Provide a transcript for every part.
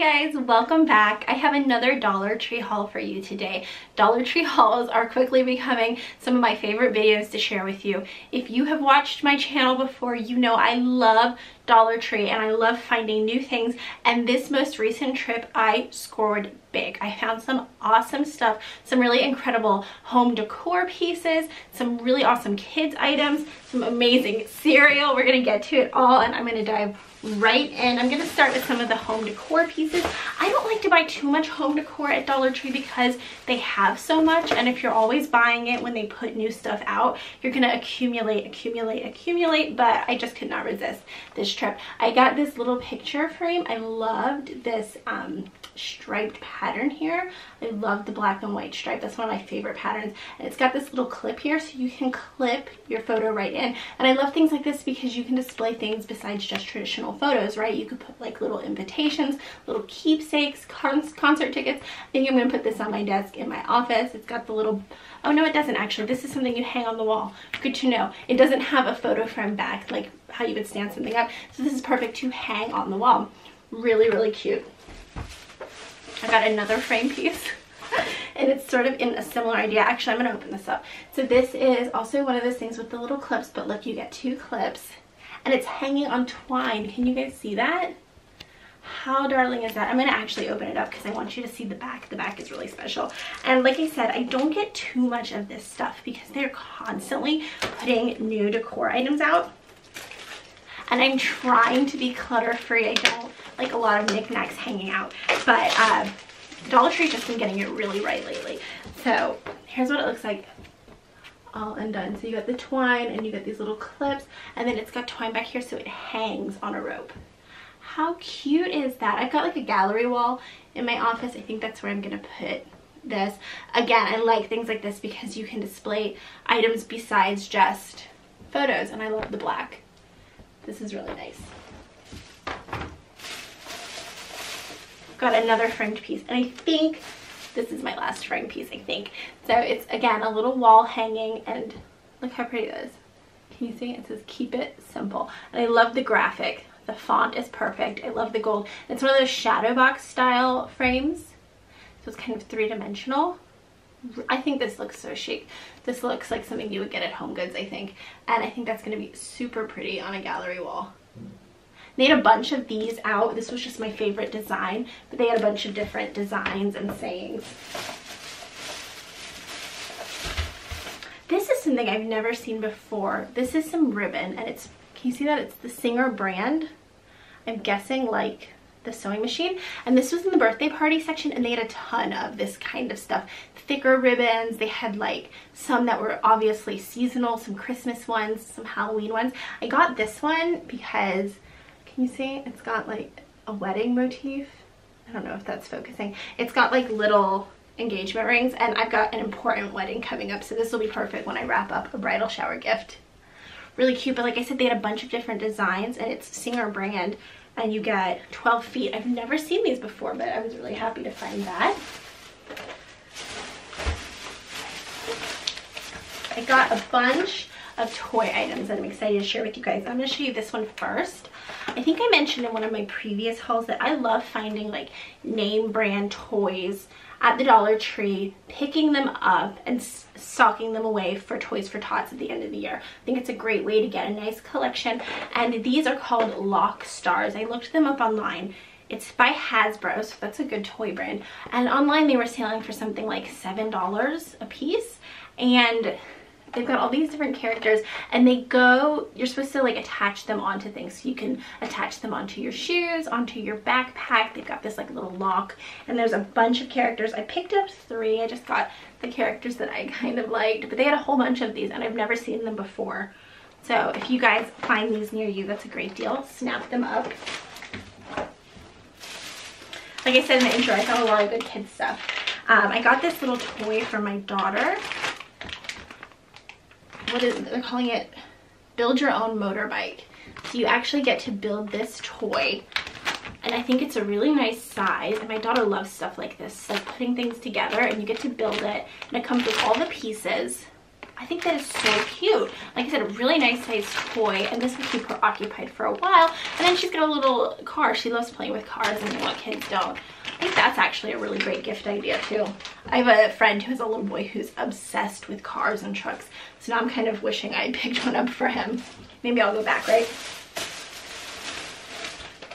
guys, welcome back. I have another Dollar Tree haul for you today. Dollar Tree hauls are quickly becoming some of my favorite videos to share with you. If you have watched my channel before, you know I love Dollar Tree and I love finding new things, and this most recent trip I scored big. I found some awesome stuff, some really incredible home decor pieces, some really awesome kids items, some amazing cereal. We're gonna get to it all and I'm gonna dive right in. I'm gonna start with some of the home decor pieces. I don't like to buy too much home decor at Dollar Tree because they have so much, and if you're always buying it when they put new stuff out, you're gonna accumulate, but I just could not resist this trip. I got this little picture frame. I loved this striped pattern here. I love the black and white stripe. That's one of my favorite patterns, and it's got this little clip here so you can clip your photo right in. And I love things like this because you can display things besides just traditional photos, right? You could put like little invitations, little keepsakes, concert tickets. I think I'm gonna put this on my desk in my office. It's got the little, oh no it doesn't actually, this is something you hang on the wall. Good to know. It doesn't have a photo frame back like how you would stand something up, so this is perfect to hang on the wall. Really cute. I got another frame piece and it's sort of in a similar idea. Actually, I'm gonna open this up. So this is also one of those things with the little clips, but look, you get two clips and it's hanging on twine. Can you guys see that? How darling is that? I'm gonna actually open it up because I want you to see the back. The back is really special. And like I said, I don't get too much of this stuff because they're constantly putting new decor items out. And I'm trying to be clutter free. I don't like a lot of knickknacks hanging out, but Dollar Tree's just been getting it really right lately. So here's what it looks like all undone. So you got the twine and you got these little clips, and then it's got twine back here so it hangs on a rope. How cute is that? I've got like a gallery wall in my office. I think that's where I'm gonna put this. Again, I like things like this because you can display items besides just photos, and I love the black. This is really nice. Got another framed piece, and I think this is my last framed piece, I think. So it's, again, a little wall hanging, and look how pretty it is. Can you see? It says keep it simple, and I love the graphic. The font is perfect. I love the gold. It's one of those shadow box style frames, so it's kind of three-dimensional. I think this looks so chic. This looks like something you would get at Home Goods, I think, and I think that's going to be super pretty on a gallery wall. They had a bunch of these out. This was just my favorite design, but they had a bunch of different designs and sayings. This is something I've never seen before. This is some ribbon, and it's, can you see that? It's the Singer brand. I'm guessing like the sewing machine, and this was in the birthday party section, and they had a ton of this kind of stuff. Thicker ribbons. They had like some that were obviously seasonal, some Christmas ones, some Halloween ones. I got this one because, can you see? It's got like a wedding motif. I don't know if that's focusing. It's got like little engagement rings, and I've got an important wedding coming up, so this will be perfect when I wrap up a bridal shower gift. Really cute, but like I said, they had a bunch of different designs, and it's Singer brand, and you get 12 feet. I've never seen these before, but I was really happy to find that. I got a bunch of toy items that I'm excited to share with you guys. I'm going to show you this one first. I think I mentioned in one of my previous hauls that I love finding like name brand toys at the Dollar Tree, picking them up and stocking them away for Toys for Tots at the end of the year. I think it's a great way to get a nice collection, and these are called Lock Stars. I looked them up online. It's by Hasbro, so that's a good toy brand, and online they were selling for something like $7 a piece, and they've got all these different characters, and they go, you're supposed to like attach them onto things. So you can attach them onto your shoes, onto your backpack. They've got this like little lock, and there's a bunch of characters. I picked up 3. I just got the characters that I kind of liked, but they had a whole bunch of these, and I've never seen them before. So if you guys find these near you, that's a great deal. Snap them up. Like I said in the intro, I found a lot of good kids stuff. I got this little toy for my daughter. What is it? They're calling it Build Your Own Motorbike. So you actually get to build this toy, and I think it's a really nice size, and my daughter loves stuff like this, like putting things together, and you get to build it, and it comes with all the pieces. I think that is so cute. Like I said, a really nice sized toy, and this will keep her occupied for a while. And then she's got a little car. She loves playing with cars, and what kids don't. I think that's actually a really great gift idea too. I have a friend who has a little boy who's obsessed with cars and trucks. So now I'm kind of wishing I had picked one up for him. Maybe I'll go back, right?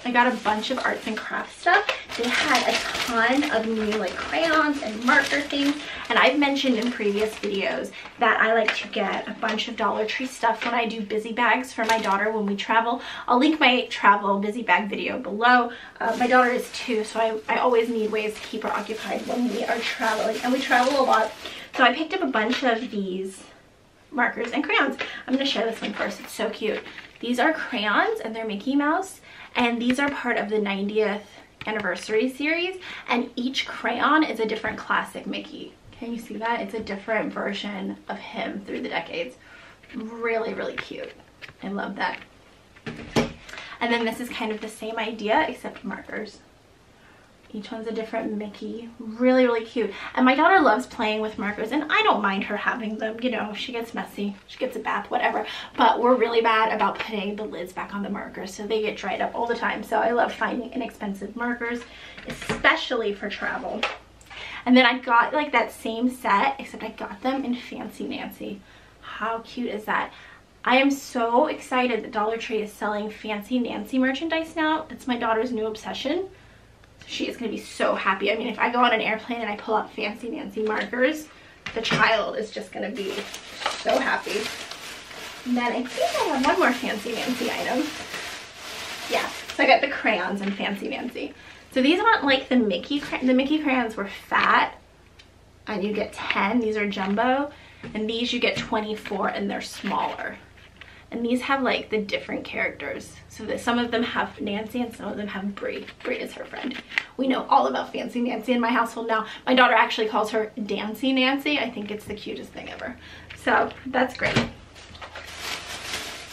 I got a bunch of arts and crafts stuff. They had a ton of new like crayons and marker things. And I've mentioned in previous videos that I like to get a bunch of Dollar Tree stuff when I do busy bags for my daughter when we travel. I'll link my travel busy bag video below. My daughter is 2, so I always need ways to keep her occupied when we are traveling. And we travel a lot. So I picked up a bunch of these markers and crayons. I'm going to show this one first. It's so cute. These are crayons and they're Mickey Mouse. And these are part of the 90th anniversary series. And each crayon is a different classic Mickey. Can you see that? It's a different version of him through the decades. Really, really cute. I love that. And then this is kind of the same idea except markers. Each one's a different Mickey. Really, really cute. And my daughter loves playing with markers, and I don't mind her having them. You know, she gets messy, she gets a bath, whatever. But we're really bad about putting the lids back on the markers, so they get dried up all the time. So I love finding inexpensive markers, especially for travel. And then I got like that same set, except I got them in Fancy Nancy. How cute is that? I am so excited that Dollar Tree is selling Fancy Nancy merchandise now. That's my daughter's new obsession. She is going to be so happy. I mean, if I go on an airplane and I pull out Fancy Nancy markers, the child is just going to be so happy. And then I think I have one more Fancy Nancy item. Yeah, so I got the crayons in Fancy Nancy. So these aren't like the Mickey crayons were fat, and you get 10. These are jumbo, and these you get 24, and they're smaller. And these have like the different characters. So that some of them have Nancy and some of them have Brie. Brie is her friend. We know all about Fancy Nancy in my household now. My daughter actually calls her Dancy Nancy. I think it's the cutest thing ever. So that's great. And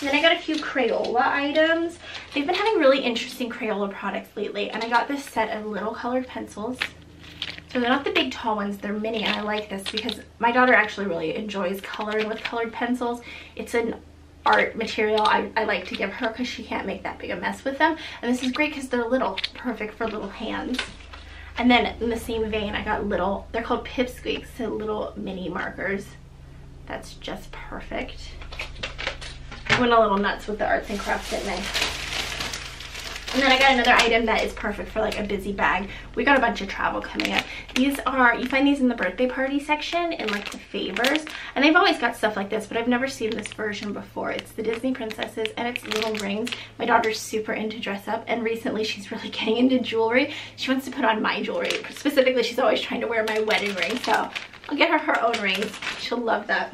then I got a few Crayola items. They've been having really interesting Crayola products lately. And I got this set of little colored pencils. So they're not the big tall ones, they're mini. And I like this because my daughter actually really enjoys coloring with colored pencils. It's an art material I like to give her because she can't make that big a mess with them. And this is great because they're little, perfect for little hands. And then in the same vein, I got little, they're called Pipsqueaks, so little mini markers. That's just perfect. I went a little nuts with the arts and crafts, didn't I? And then I got another item that is perfect for like a busy bag. We got a bunch of travel coming up. These are, you find these in the birthday party section in like the favors. And they've always got stuff like this, but I've never seen this version before. It's the Disney princesses and it's little rings. My daughter's super into dress up, and recently she's really getting into jewelry. She wants to put on my jewelry. Specifically, she's always trying to wear my wedding ring. So I'll get her own rings. She'll love that.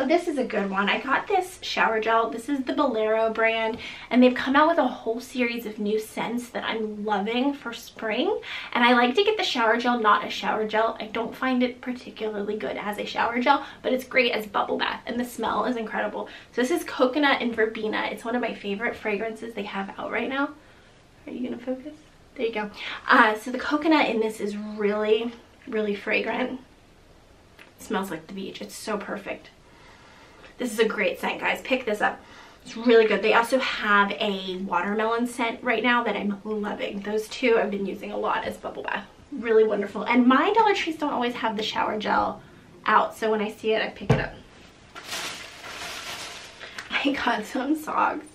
Oh, this is a good one. I got this shower gel. This is the Bolero brand, and they've come out with a whole series of new scents that I'm loving for spring. And I like to get the shower gel, not a shower gel. I don't find it particularly good as a shower gel, but it's great as bubble bath, and the smell is incredible. So this is coconut and verbena. It's one of my favorite fragrances they have out right now. Are you gonna focus? There you go. So the coconut in this is really, really fragrant. It smells like the beach. It's so perfect. This is a great scent, guys. Pick this up. It's really good. They also have a watermelon scent right now that I'm loving. Those two I've been using a lot as bubble bath. Really wonderful. And my Dollar Trees don't always have the shower gel out, so when I see it, I pick it up. I got some socks.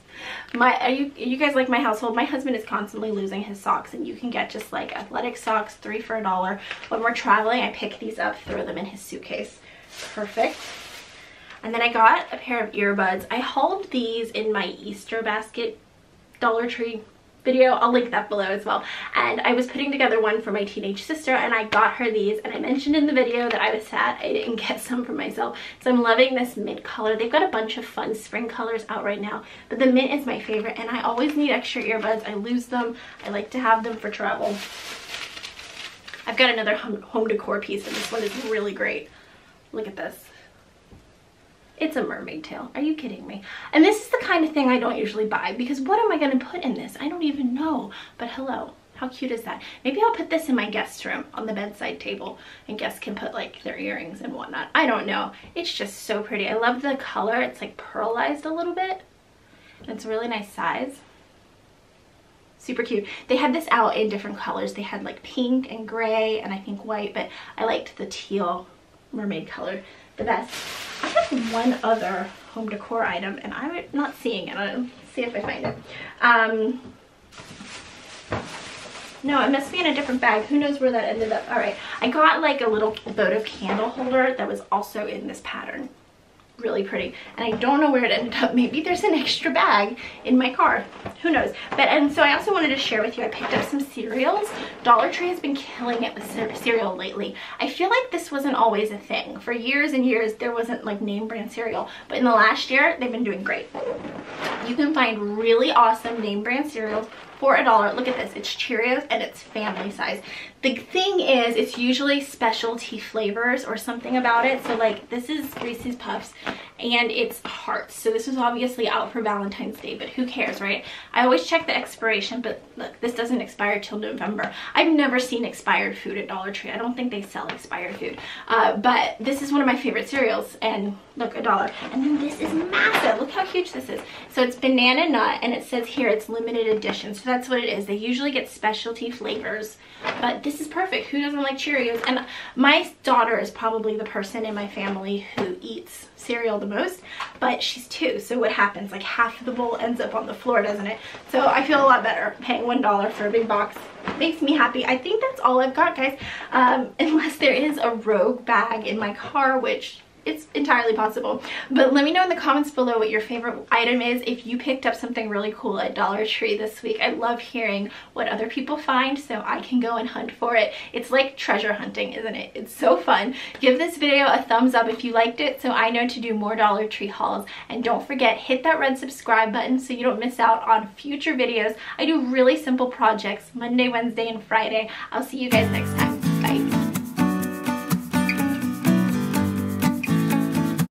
You guys like my household? My husband is constantly losing his socks, and you can get just like athletic socks, 3 for $1. When we're traveling, I pick these up, throw them in his suitcase. Perfect. And then I got a pair of earbuds. I hauled these in my Easter basket Dollar Tree video. I'll link that below as well. And I was putting together one for my teenage sister, and I got her these. And I mentioned in the video that I was sad I didn't get some for myself. So I'm loving this mint color. They've got a bunch of fun spring colors out right now, but the mint is my favorite, and I always need extra earbuds. I lose them. I like to have them for travel. I've got another home decor piece, and this one is really great. Look at this. It's a mermaid tail. Are you kidding me? And this is the kind of thing I don't usually buy, because what am I going to put in this? I don't even know. But hello, How cute is that? Maybe I'll put this in my guest room on the bedside table and guests can put like their earrings and whatnot. I don't know. It's just so pretty. I love the color. It's like pearlized a little bit. It's a really nice size. Super cute. They had this out in different colors. They had like pink and gray and I think white, but I liked the teal mermaid color the best. I have one other home decor item and I'm not seeing it. I'll see if I find it. No, it must be in a different bag. Who knows where that ended up. All right, I got like a little votive candle holder that was also in this pattern. Really pretty, and I don't know where it ended up. Maybe there's an extra bag in my car, who knows. But and so I also wanted to share with you, I picked up some cereals. Dollar Tree has been killing it with cereal lately. I feel like this wasn't always a thing. For years and years there wasn't like name brand cereal, but in the last year they've been doing great. You can find really awesome name brand cereals for $1. Look at this, it's Cheerios and it's family size. The thing is, it's usually specialty flavors or something about it. So like this is Reese's Puffs and it's hearts. So this was obviously out for Valentine's Day, but who cares, right? I always check the expiration, but look, this doesn't expire till November. I've never seen expired food at Dollar Tree. I don't think they sell expired food. But this is one of my favorite cereals and look, $1. And then this is massive. Look how huge this is. So it's banana nut and it says here it's limited edition. So that's what it is. They usually get specialty flavors, but this is perfect. Who doesn't like Cheerios? And my daughter is probably the person in my family who eats cereal the most, but she's 2. So what happens? Like half of the bowl ends up on the floor, doesn't it? So I feel a lot better paying $1 for a big box. Makes me happy. I think that's all I've got, guys. Unless there is a rogue bag in my car, which it's entirely possible. But let me know in the comments below what your favorite item is. If you picked up something really cool at Dollar Tree this week, I love hearing what other people find so I can go and hunt for it. It's like treasure hunting, isn't it? It's so fun. Give this video a thumbs up if you liked it so I know to do more Dollar Tree hauls. And don't forget, hit that red subscribe button so you don't miss out on future videos. I do really simple projects Monday, Wednesday, and Friday. I'll see you guys next time.